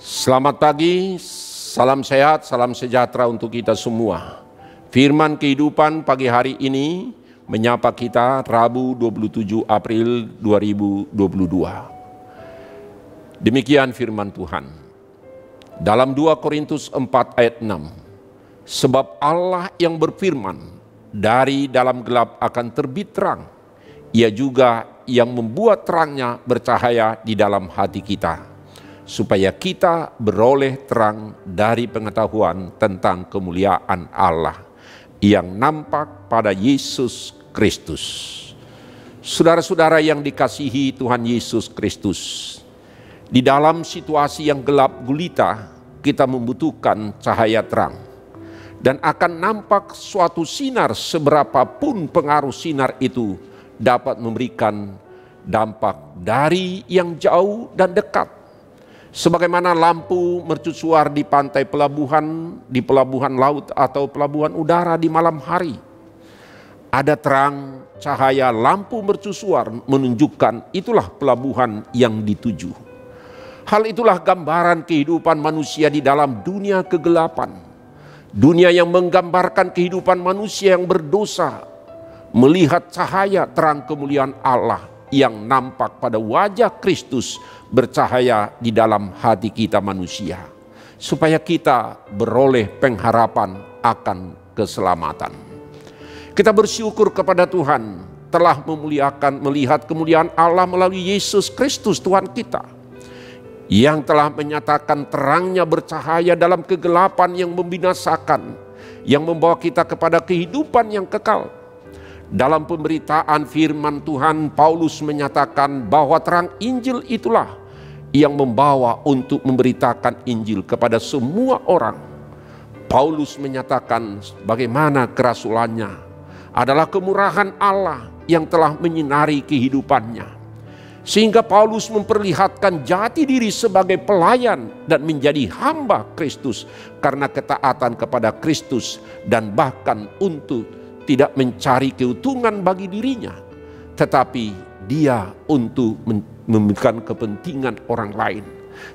Selamat pagi, salam sehat, salam sejahtera untuk kita semua. Firman kehidupan pagi hari ini menyapa kita Rabu 27 April 2022. Demikian firman Tuhan. Dalam 2 Korintus 4 ayat 6. Sebab Allah yang berfirman, dari dalam gelap akan terbit terang. Ia juga yang membuat terangnya bercahaya di dalam hati kita, supaya kita beroleh terang dari pengetahuan tentang kemuliaan Allah yang nampak pada Yesus Kristus. Saudara-saudara yang dikasihi Tuhan Yesus Kristus, di dalam situasi yang gelap gulita, kita membutuhkan cahaya terang. Dan akan nampak suatu sinar, seberapapun pengaruh sinar itu dapat memberikan dampak dari yang jauh dan dekat. Sebagaimana lampu mercusuar di pantai pelabuhan, di pelabuhan laut atau pelabuhan udara di malam hari. Ada terang, cahaya lampu mercusuar menunjukkan itulah pelabuhan yang dituju. Hal itulah gambaran kehidupan manusia di dalam dunia kegelapan. Dunia yang menggambarkan kehidupan manusia yang berdosa, melihat cahaya terang kemuliaan Allah yang nampak pada wajah Kristus bercahaya di dalam hati kita manusia, supaya kita beroleh pengharapan akan keselamatan. Kita bersyukur kepada Tuhan telah melihat kemuliaan Allah melalui Yesus Kristus Tuhan kita, yang telah menyatakan terangnya bercahaya dalam kegelapan yang membinasakan, yang membawa kita kepada kehidupan yang kekal. Dalam pemberitaan firman Tuhan, Paulus menyatakan bahwa terang Injil itulah yang membawa untuk memberitakan Injil kepada semua orang. Paulus menyatakan bagaimana kerasulannya adalah kemurahan Allah yang telah menyinari kehidupannya. Sehingga Paulus memperlihatkan jati diri sebagai pelayan dan menjadi hamba Kristus karena ketaatan kepada Kristus, dan bahkan untuk tidak mencari keuntungan bagi dirinya, tetapi dia untuk memberikan kepentingan orang lain.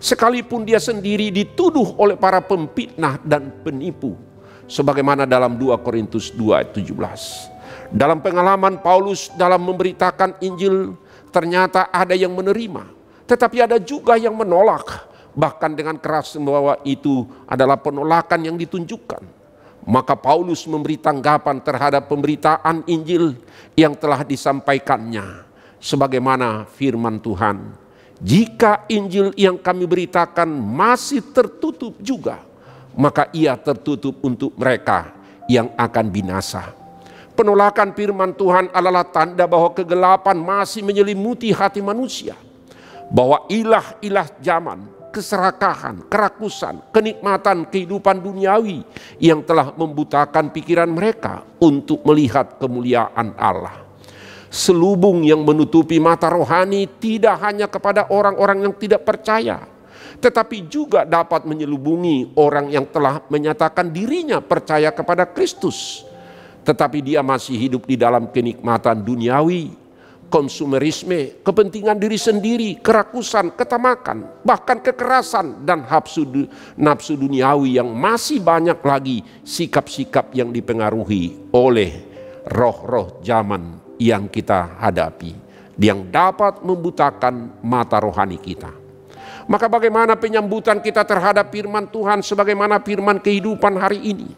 Sekalipun dia sendiri dituduh oleh para pemfitnah dan penipu, sebagaimana dalam 2 Korintus 2:17. Dalam pengalaman Paulus dalam memberitakan Injil, ternyata ada yang menerima, tetapi ada juga yang menolak, bahkan dengan keras, bahwa itu adalah penolakan yang ditunjukkan. Maka Paulus memberi tanggapan terhadap pemberitaan Injil yang telah disampaikannya. Sebagaimana firman Tuhan, jika Injil yang kami beritakan masih tertutup juga, maka ia tertutup untuk mereka yang akan binasa. Penolakan firman Tuhan adalah tanda bahwa kegelapan masih menyelimuti hati manusia. Bahwa ilah-ilah zaman, keserakahan, kerakusan, kenikmatan kehidupan duniawi yang telah membutakan pikiran mereka untuk melihat kemuliaan Allah. Selubung yang menutupi mata rohani tidak hanya kepada orang-orang yang tidak percaya, tetapi juga dapat menyelubungi orang yang telah menyatakan dirinya percaya kepada Kristus, tetapi dia masih hidup di dalam kenikmatan duniawi, konsumerisme, kepentingan diri sendiri, kerakusan, ketamakan, bahkan kekerasan dan nafsu duniawi, yang masih banyak lagi sikap-sikap yang dipengaruhi oleh roh-roh zaman yang kita hadapi, yang dapat membutakan mata rohani kita. Maka bagaimana penyambutan kita terhadap firman Tuhan sebagaimana firman kehidupan hari ini?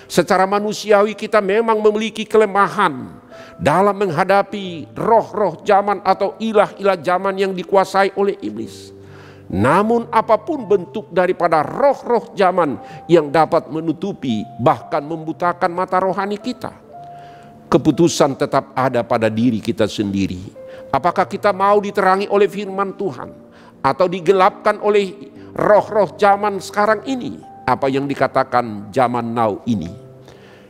Secara manusiawi kita memang memiliki kelemahan dalam menghadapi roh-roh zaman atau ilah-ilah zaman yang dikuasai oleh iblis. Namun apapun bentuk daripada roh-roh zaman yang dapat menutupi bahkan membutakan mata rohani kita, keputusan tetap ada pada diri kita sendiri. Apakah kita mau diterangi oleh firman Tuhan atau digelapkan oleh roh-roh zaman sekarang ini, apa yang dikatakan zaman now ini?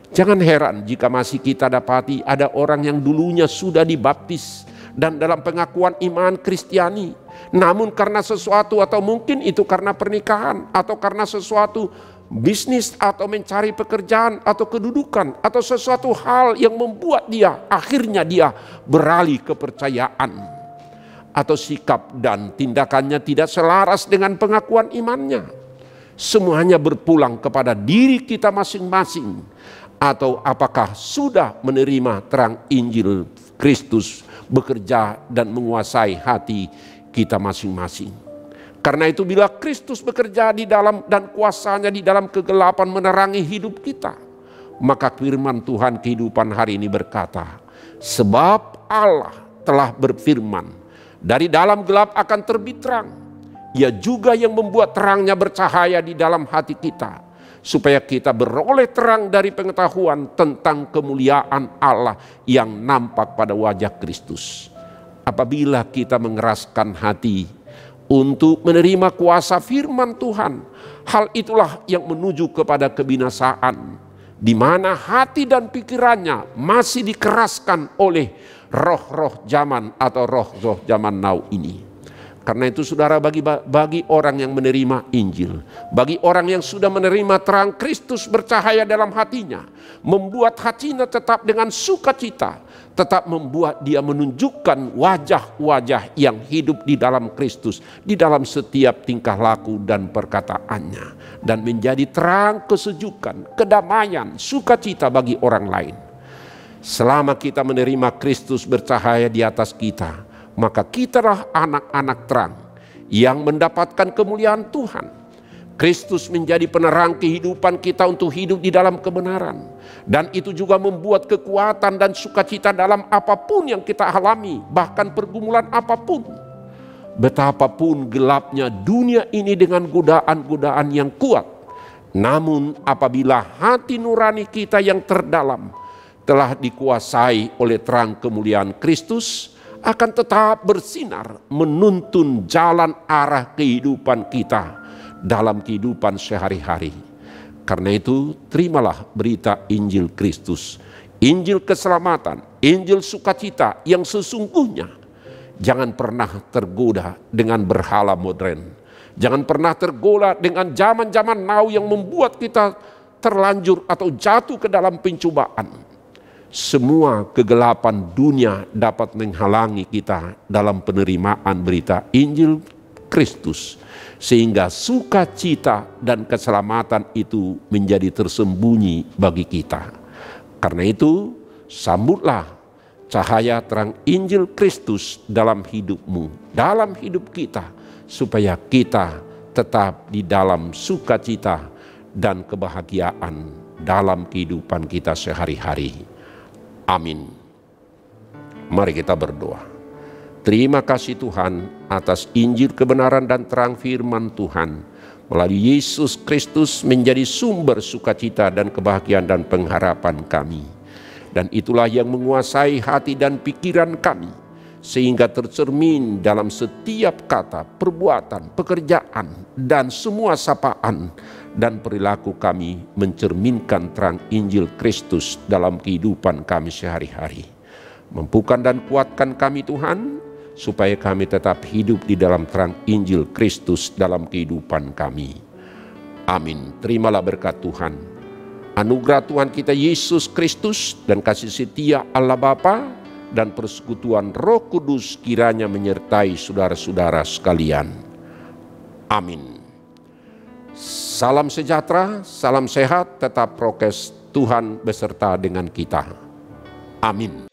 Jangan heran jika masih kita dapati ada orang yang dulunya sudah dibaptis dan dalam pengakuan iman Kristiani, namun karena sesuatu, atau mungkin itu karena pernikahan, atau karena sesuatu bisnis, atau mencari pekerjaan atau kedudukan, atau sesuatu hal yang membuat dia akhirnya dia beralih kepercayaan. atau sikap dan tindakannya tidak selaras dengan pengakuan imannya. Semuanya berpulang kepada diri kita masing-masing, atau apakah sudah menerima terang Injil Kristus bekerja dan menguasai hati kita masing-masing. Karena itu bila Kristus bekerja di dalam dan kuasanya di dalam kegelapan menerangi hidup kita, maka firman Tuhan kehidupan hari ini berkata, sebab Allah telah berfirman, dari dalam gelap akan terbit terang. Ia juga yang membuat terangnya bercahaya di dalam hati kita, supaya kita beroleh terang dari pengetahuan tentang kemuliaan Allah yang nampak pada wajah Kristus. Apabila kita mengeraskan hati untuk menerima kuasa firman Tuhan, hal itulah yang menuju kepada kebinasaan, di mana hati dan pikirannya masih dikeraskan oleh roh-roh zaman atau roh-roh zaman now ini. Karena itu saudara, bagi orang yang menerima Injil, bagi orang yang sudah menerima terang Kristus bercahaya dalam hatinya, membuat hatinya tetap dengan sukacita, tetap membuat dia menunjukkan wajah-wajah yang hidup di dalam Kristus, di dalam setiap tingkah laku dan perkataannya, dan menjadi terang kesejukan, kedamaian, sukacita bagi orang lain. Selama kita menerima Kristus bercahaya di atas kita, maka kitalah anak-anak terang yang mendapatkan kemuliaan Tuhan. Kristus menjadi penerang kehidupan kita untuk hidup di dalam kebenaran. Dan itu juga membuat kekuatan dan sukacita dalam apapun yang kita alami, bahkan pergumulan apapun. Betapapun gelapnya dunia ini dengan godaan-godaan yang kuat, namun apabila hati nurani kita yang terdalam telah dikuasai oleh terang kemuliaan Kristus, akan tetap bersinar menuntun jalan arah kehidupan kita dalam kehidupan sehari-hari. Karena itu terimalah berita Injil Kristus, Injil keselamatan, Injil sukacita yang sesungguhnya. Jangan pernah tergoda dengan berhala modern. Jangan pernah tergoda dengan zaman-zaman now yang membuat kita terlanjur atau jatuh ke dalam pencobaan. Semua kegelapan dunia dapat menghalangi kita dalam penerimaan berita Injil Kristus, sehingga sukacita dan keselamatan itu menjadi tersembunyi bagi kita. Karena itu, sambutlah cahaya terang Injil Kristus dalam hidupmu, dalam hidup kita, supaya kita tetap di dalam sukacita dan kebahagiaan dalam kehidupan kita sehari-hari. Amin. Mari kita berdoa. Terima kasih Tuhan atas Injil kebenaran dan terang firman Tuhan. Melalui Yesus Kristus menjadi sumber sukacita dan kebahagiaan dan pengharapan kami. Dan itulah yang menguasai hati dan pikiran kami, sehingga tercermin dalam setiap kata, perbuatan, pekerjaan, dan semua sapaan dan perilaku kami mencerminkan terang Injil Kristus dalam kehidupan kami sehari-hari. Mampukan dan kuatkan kami Tuhan, supaya kami tetap hidup di dalam terang Injil Kristus dalam kehidupan kami. Amin. Terimalah berkat Tuhan, anugerah Tuhan kita Yesus Kristus, dan kasih setia Allah Bapa dan persekutuan Roh Kudus kiranya menyertai saudara-saudara sekalian. Amin. Salam sejahtera, salam sehat, tetap prokes, Tuhan beserta dengan kita. Amin.